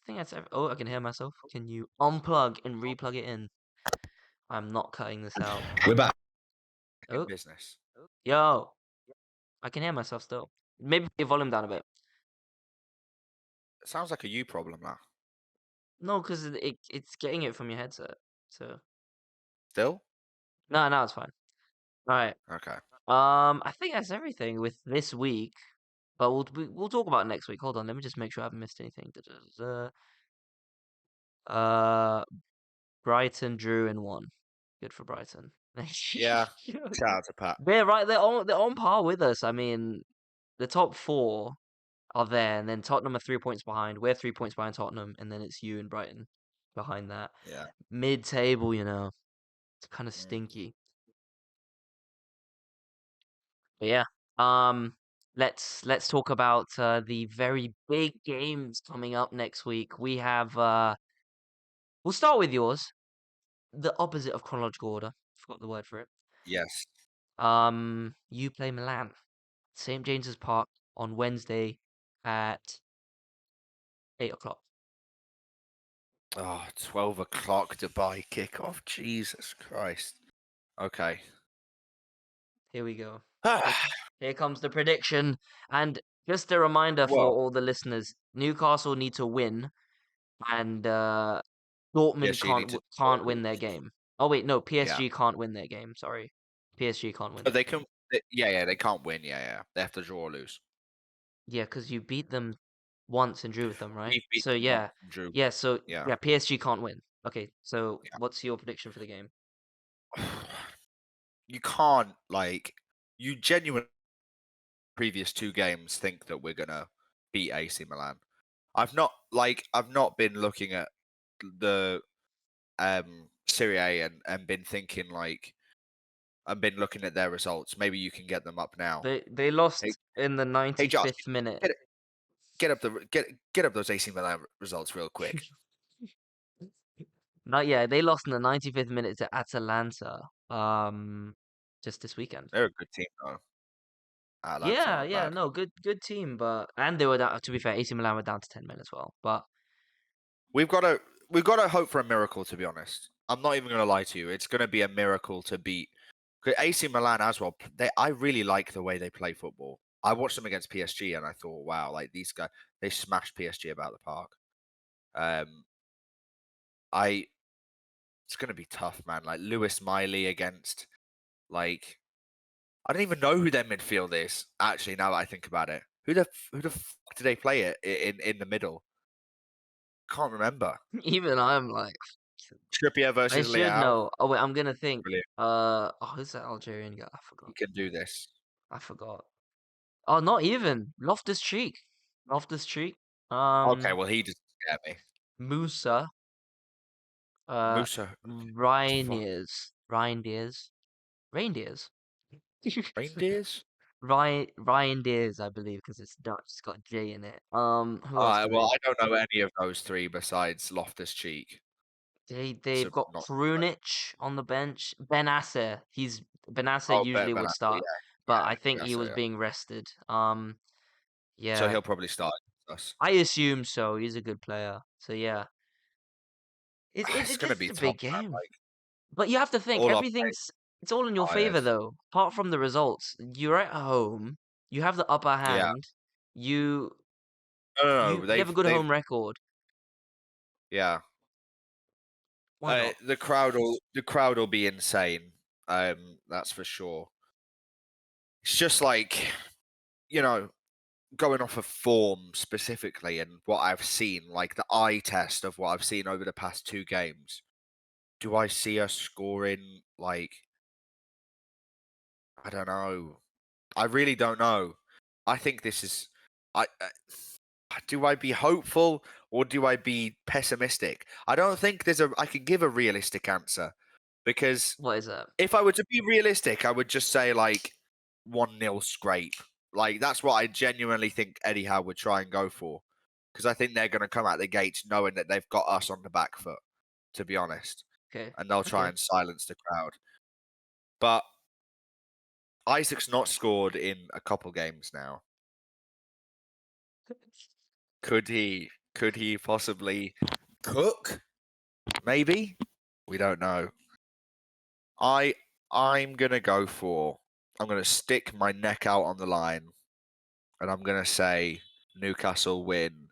that's oh, I can hear myself. Can you unplug and replug it in? I'm not cutting this out. We're back in Oh, business. yo, I can hear myself still. Maybe put your volume down a bit. It sounds like a you problem now. No, because it's getting it from your headset. So Still? no, it's fine. All right. Okay. I think that's everything with this week. But we'll talk about it next week. Hold on, let me just make sure I haven't missed anything. Da-da-da-da. Uh, Brighton drew in one. Good for Brighton. Yeah. Shout out to Pat. They're right. They're on par with us. I mean, the top four are there, and then Tottenham are 3 points behind. We're 3 points behind Tottenham, and then it's you and Brighton behind that. Yeah. Mid-table, it's kind of Mm. stinky. But yeah, um, let's talk about the very big games coming up next week. We have we'll start with yours, the opposite of chronological order. Forgot the word for it. Yes. You play Milan, St James's Park on Wednesday at 8 o'clock. Oh, 12 o'clock Dubai kickoff. Jesus Christ. Okay. Here we go. Here comes the prediction, and just a reminder for Well, all the listeners: Newcastle need to win, and Dortmund PSG need to draw or can't win their lose. game. Oh wait, no, Yeah. PSG can't win their game. Sorry, PSG can't win But their they game. can. Yeah, they can't win. Yeah. They have to draw or lose. Yeah, because you beat them once and drew with them, right? We've beaten So them once yeah, and drew. yeah. So Yeah. yeah, PSG can't win. Okay, so what's your prediction for the game? You can't, you genuinely, previous two games, think that we're going to beat AC Milan. I've not been looking at the Serie A and been thinking like I've been looking at their results. Maybe you can get them up now. They Hey, lost in the hey Josh, 95th minute. get it, get up those AC Milan results real quick. Not yeah, they lost in the 95th minute to Atalanta. Just this weekend. They're a good team though. Atalanta are Yeah, not yeah, bad. no, good team, but and they were down. To be fair, AC Milan were down to 10 men as well. But We've got to hope for a miracle. To be honest, I'm not even going to lie to you. It's going to be a miracle to beat 'cause AC Milan as well. I really like the way they play football. I watched them against PSG and I thought, wow, like these guys, they smashed PSG about the park. Um, I it's going to be tough, man. Like Lewis Miley against like I don't even know who their midfield is. Actually, now that I think about it, who the fuck do they play it in the middle? Can't remember. even I'm like, Trippier I versus should Leao. know. Oh wait, I'm gonna think. Brilliant. Who's that Algerian guy? I He forgot. can do this. I forgot. Oh, not even Loftus Cheek. Loftus Cheek. Okay, well, he just scared me. Musa. Uh, Musa, the fuck? Reindeers. Reindeers. Reindeers? Reindeers, I believe, because it's Dutch. It's got a J in it. Who else do Well, they? I don't know any of those three besides Loftus Cheek. They've So got not. Krunic on the bench. Benacer. Benacer Oh, usually would Benassi, start, yeah, but I yeah, think he that's was it. being rested. So Yeah, he'll probably start us. I assume so. He's a good player. So yeah, It's this gonna is be a tough, big man. game. Like But you have to think all our players everything's it's all in your tired. favor though. Apart from the results, you're at home. You have the upper Yeah. hand. You No. you have a good They've home record. yeah. Why not? The crowd will be insane. That's for sure. It's just like you know, going off of form specifically and what I've seen, like the eye test of what I've seen over the past two games, do I see us scoring like I don't know. I really don't know. I think this is I do I be hopeful or do I be pessimistic? I don't think I can give a realistic answer because What is that? if I were to be realistic, I would just say like 1-0 scrape. Like that's what I genuinely think Eddie Howe would try and go for. Because I think they're going to come out the gates knowing that they've got us on the back foot, to be honest. Okay. And they'll try Okay. and silence the crowd. But Isaac's not scored in a couple games now. Could he? Could he possibly cook? Maybe. We don't know. I I'm gonna go for. I'm gonna stick my neck out on the line, and I'm gonna say Newcastle win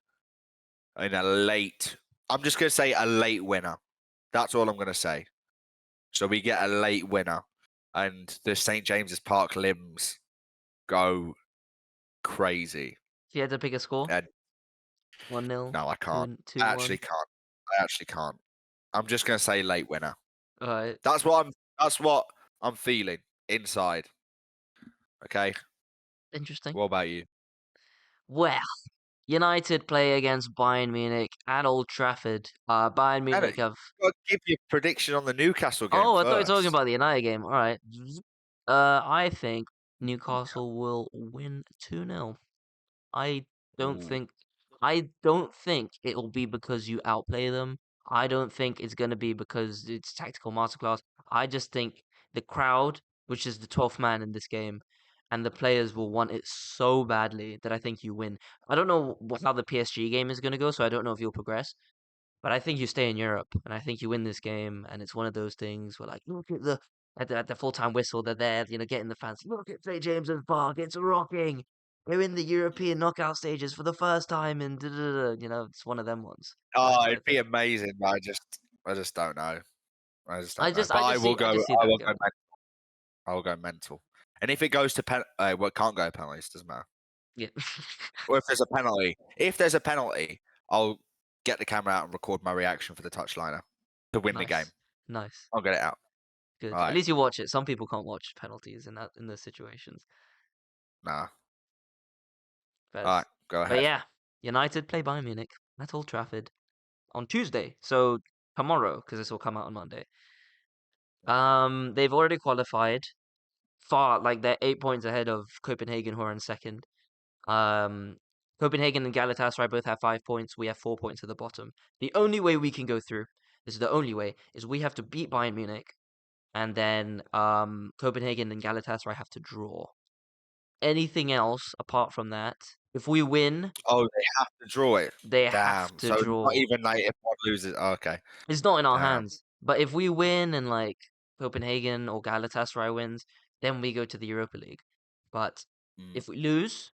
in a late. I'm just gonna say a late winner. That's all I'm gonna say. So we get a late winner, and the St James's Park limbs go crazy. If you had to pick a score, And 1-0, no, I can't. 2 I actually 1. can't. I actually can't. I'm just gonna say late winner. All right. That's what I'm feeling inside. Okay. Interesting. What about you? Well, United play against Bayern Munich at Old Trafford. Bayern Anna, Munich have. I'll give you a prediction on the Newcastle game Oh, I thought you were talking first. about the United game. All right. I think Newcastle will win 2-0. I don't Ooh. think I don't think it'll be because you outplay them. I don't think it's gonna be because it's tactical masterclass. I just think the crowd, which is the 12th man in this game, and the players will want it so badly that I think you win. I don't know how the PSG game is gonna go, so I don't know if you'll progress. But I think you stay in Europe, and I think you win this game. And it's one of those things where, like, look at the full time whistle. They're there, getting the fans. Look at St James's Park. It's rocking. We're in the European knockout stages for the first time, and it's one of them ones. That's Oh, what I it'd be think. amazing. But I just don't know. I just I don't know. just, But I just see, I just see I that will go. going. I will go mental. And if it goes to well, it can't go to penalties. Doesn't matter. Yeah. Or if there's a penalty, I'll get the camera out and record my reaction for the touchliner to win the game. Nice, nice, I'll get it out. All good. At right. least you watch it. Some people can't watch penalties in those situations. Nah. But All right. Go but ahead. yeah. United play Bayern Munich at Old Trafford on Tuesday. So tomorrow, because this will come out on Monday. They've already qualified far, like they're 8 points ahead of Copenhagen, who are in second. Um, Copenhagen and Galatasaray both have 5 points. We have 4 points at the bottom. The only way we can go through, this is the only way, is we have to beat Bayern Munich, and then Copenhagen and Galatasaray have to draw. Anything else apart from that, if we win, Oh, they have to draw it. they have Damn. to So not draw. even like if one loses. Oh, okay. It's not in our Damn. hands. But if we win and like Copenhagen or Galatasaray wins, then we go to the Europa League. But Mm. if we lose,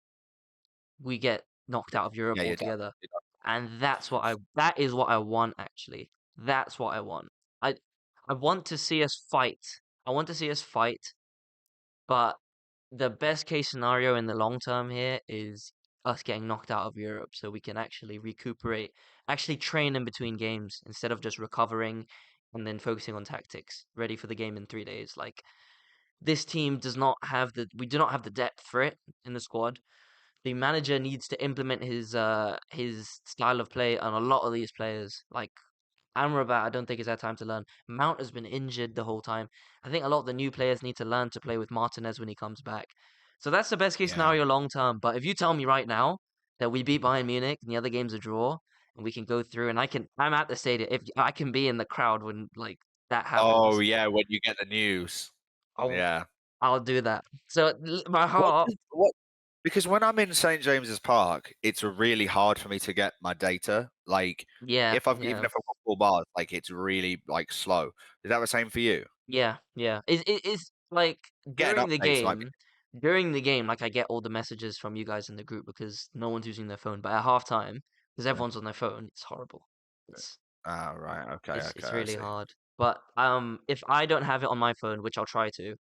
we get knocked out of Europe Yeah, you're done. altogether. You're done. And that is what I want actually. That's what I want. I I want to see us fight. I want to see us fight, but the best case scenario in the long term here is us getting knocked out of Europe so we can actually recuperate, actually train in between games instead of just recovering and then focusing on tactics, ready for the game in 3 days. Like this team does not have we do not have the depth for it in the squad. The manager needs to implement his style of play on a lot of these players. Like Amrabat, I don't think he's had time to learn. Mount has been injured the whole time. I think a lot of the new players need to learn to play with Martinez when he comes back. So that's the best case Yeah. scenario long term. But if you tell me right now that we beat Bayern Munich and the other game's a draw and we can go through and I'm at the stadium, if I can be in the crowd when like that Oh happens, yeah, when you get the news. I'll Yeah. I'll do that. So my What heart, does what Because when I'm in St James's Park, it's really hard for me to get my data. Like yeah, if I've even yeah. if I've got 4 bars, like it's really like slow. Is that the same for you? Yeah, yeah. It's like Getting updates like during the game, like I get all the messages from you guys in the group because no one's using their phone. But at halftime, because yeah. everyone's on their phone, it's horrible. It's Ah, right. Okay, okay, it's I really see. hard. But if I don't have it on my phone, which I'll try to,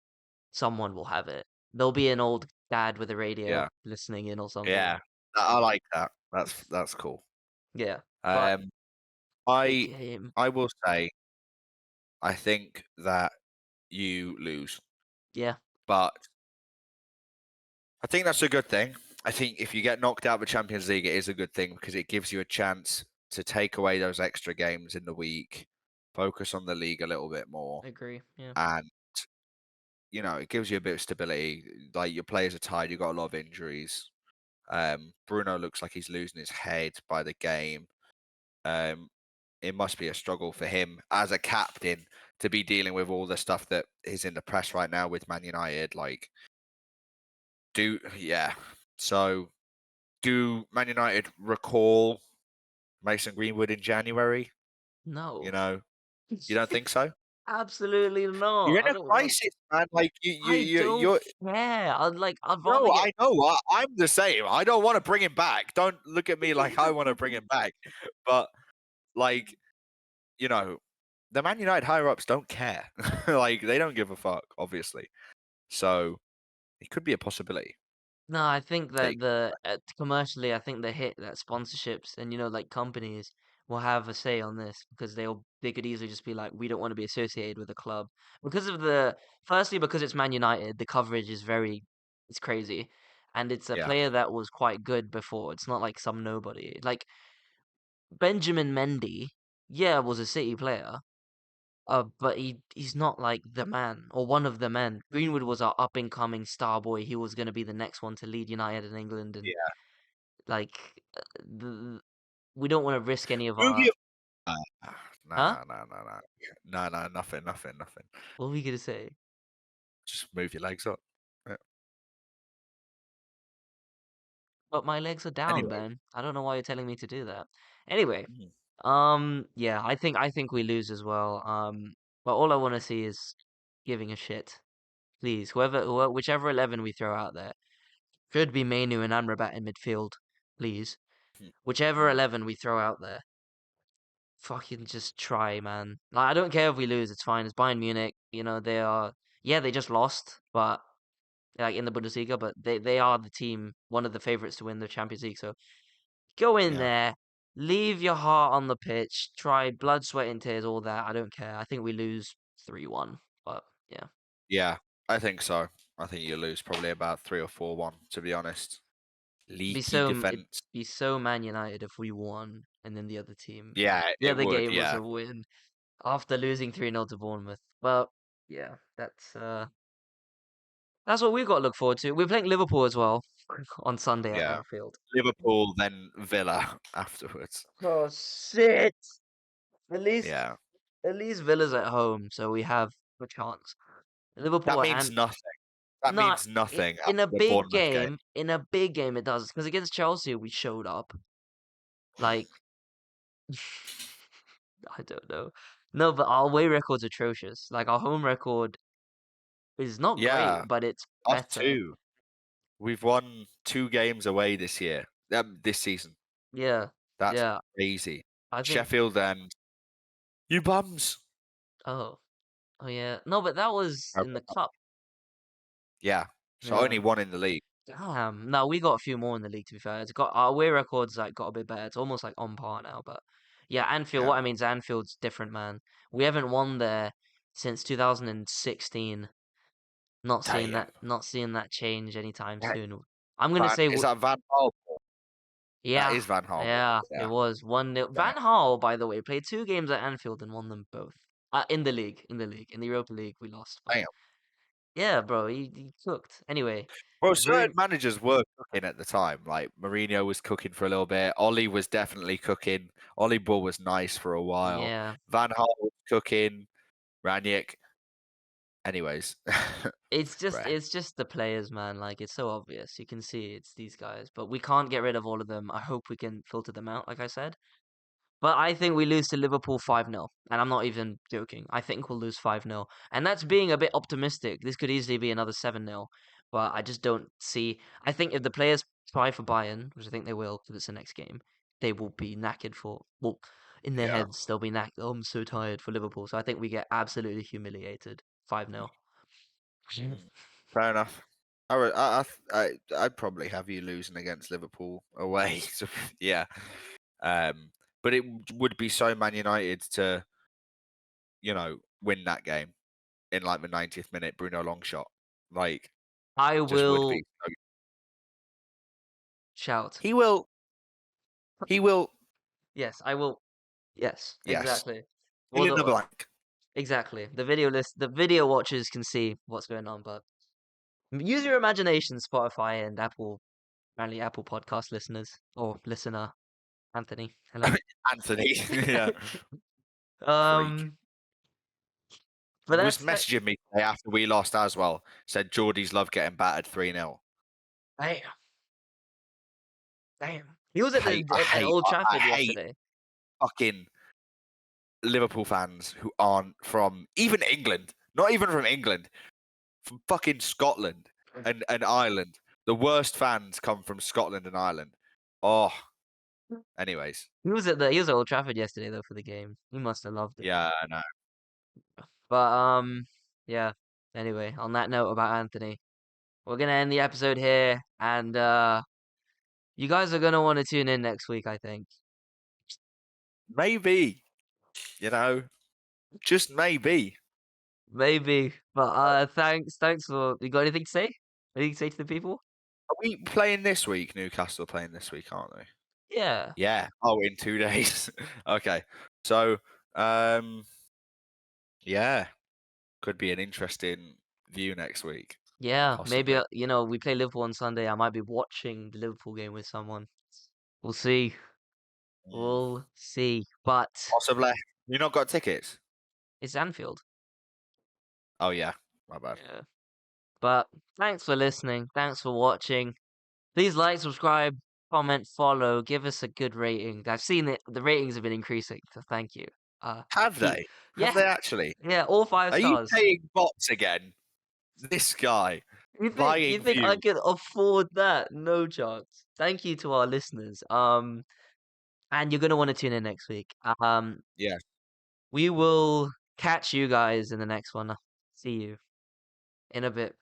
someone will have it. There'll be an old dad with a radio Yeah. listening in or something. Yeah. I like that. That's cool. Yeah, but Um big I game. I will say I think that you lose. Yeah, But I think that's a good thing. I think if you get knocked out of the Champions League, it is a good thing because it gives you a chance to take away those extra games in the week, focus on the league a little bit more, agree. Yeah. and it gives you a bit of stability. Like your players are tired, you've got a lot of injuries. Bruno looks like he's losing his head by the game. Um, it must be a struggle for him as a captain to be dealing with all the stuff that is in the press right now with Man United. Like, yeah. So, do Man United recall Mason Greenwood in January? You No. know, you don't think so? Absolutely not. You're in I a don't want. crisis, man. Like I don't you're. care. I'd rather No, get I know. I'm the same. I don't want to bring him back. Don't look at me like I want to bring him back. But like, you know, the Man United higher ups don't care. Like they don't give a fuck, obviously. So it could be a possibility. No, I think that Take the commercially, I think the hit that sponsorships and like companies will have a say on this because they could easily just be like, we don't want to be associated with a club because of firstly because it's Man United, the coverage is it's crazy, and it's a yeah, player that was quite good before. It's not like some nobody like Benjamin Mendy. Yeah, was a City player. But he's not like the man or one of the men. Greenwood was our up and coming star boy. He was going to be the next one to lead United in England, and yeah. like the, we don't want to risk any of Move our. your. Huh? No, nothing. What were we gonna say? Just move your legs up. Yeah. But my legs are down, Anyway, Ben. I don't know why you're telling me to do that. Anyway, mm, yeah, I think we lose as well. But all I want to see is giving a shit. Please, whichever 11 we throw out there could be Mainu and Amrabat in midfield. Please. mm, Whichever mm, 11 we throw out there, fucking just try, man. Like, I don't care if we lose, it's fine. It's Bayern Munich. They are, yeah, they just lost, but like in the Bundesliga, but they are the team, one of the favorites to win the Champions League. So go in yeah, there, leave your heart on the pitch, try blood, sweat, and tears, all that. I don't care. I think we lose 3-1, but yeah. yeah. I think so. I think you lose probably about 3 or 4-1. To be honest. leaky It'd defense. be so Man United if we won and then Yeah, the it other would. game was Yeah, a win after losing 3-0 to Bournemouth. Well, yeah, that's what we've got to look forward to. We're playing Liverpool as well on Sunday at yeah. Anfield. Liverpool, then Villa afterwards. Oh shit! At least Yeah, at least Villa's at home, so we have a chance. that Liverpool means and nothing. That not means nothing in after a the big Bournemouth game. game. In a big game, it does because against Chelsea we showed up. Like I don't know. No, but our away record's atrocious. Like our home record is not great, Yeah, but it's us better. too. We've won 2 games away this year. This season. Yeah, That's yeah. crazy. I think. Sheffield and you bums. Oh, oh yeah. No, but that was in the cup. Yeah. So Yeah. only one in the league. Damn. No, we got a few more in the league. To be fair, it's got our away records like got a bit better. It's almost like on par now. But yeah, Anfield. What Yeah. I mean is Anfield's different, man. We haven't won there since 2016. Damn. Not seeing that change anytime Yeah, soon. I'm gonna say, Is that Van Gaal? That yeah, is Van Gaal. yeah, it Yeah. was 1-0. Damn. Van Gaal, by the way, played 2 games at Anfield and won them both. In the Europa League, we lost. But Damn. yeah, bro, he cooked. Anyway, Well, certain very managers were cooking at the time. Like Mourinho was cooking for a little bit. Ollie was definitely cooking. Ollie Bull was nice for a while. yeah. Van Gaal was cooking. Ranić. Anyways. Bruh. It's just the players, man. Like it's so obvious. You can see it's these guys, but we can't get rid of all of them. I hope we can filter them out, like I said. But I think we lose to Liverpool 5-0. And I'm not even joking. I think we'll lose 5-0. And that's being a bit optimistic. This could easily be another 7-0. But I just don't see. I think if the players try for Bayern, which I think they will, because it's the next game, they will be knackered for. Well, in their Yeah. heads, they'll be knackered. Oh, I'm so tired for Liverpool. So I think we get absolutely humiliated 5-0. Mm. Fair enough. I'd probably have you losing against Liverpool away. So, yeah. But it would be so Man United to, win that game in like the 90th minute, Bruno long shot. Like, I just would will be. shout. He will. He will. Yes, I will. Yes, Yes. exactly. Fill Well, in the blank. exactly. The video watchers can see what's going on, but use your imagination, Spotify and Apple, apparently Apple podcast listeners or listener, Anthony. Hello. Anthony. Yeah. Freak. Um, but Was that's that. messaging me today after we lost as well. Said Geordies love getting battered 3-0. Damn, damn. He was at I at hate. Old I Trafford hate yesterday. fucking Liverpool fans who aren't from even England, not even from England, from fucking Scotland and Ireland. The worst fans come from Scotland and Ireland. Oh, anyways, He was at Old Trafford yesterday though for the game. He must have loved it. yeah, I know. But yeah. Anyway, on that note about Anthony, we're gonna end the episode here, and you guys are gonna want to tune in next week, I think. Maybe, you know, just maybe. Maybe. But thanks for you got anything to say? Anything to say to the people? Are we playing this week? Newcastle playing this week, aren't they? Yeah. Yeah. Oh, in 2 days. Okay. So, yeah, could be an interesting view next week, Yeah. Maybe possibly. we play Liverpool on Sunday. I might be watching the Liverpool game with someone. We'll see. Mm, We'll see. But possibly. You not got tickets? it's Anfield. Oh yeah, my bad. Yeah. But thanks for listening. Thanks for watching. Please like, subscribe, comment, follow, give us a good rating. I've seen it. The ratings have been increasing, so thank you. Have Keep they? Have yeah, they actually? yeah, all five Are you stars. paying bots again? This guy You buying think I views. could afford that? No chance. Thank you to our listeners. And you're gonna want to tune in next week. Yeah. We will catch you guys in the next one. See you in a bit.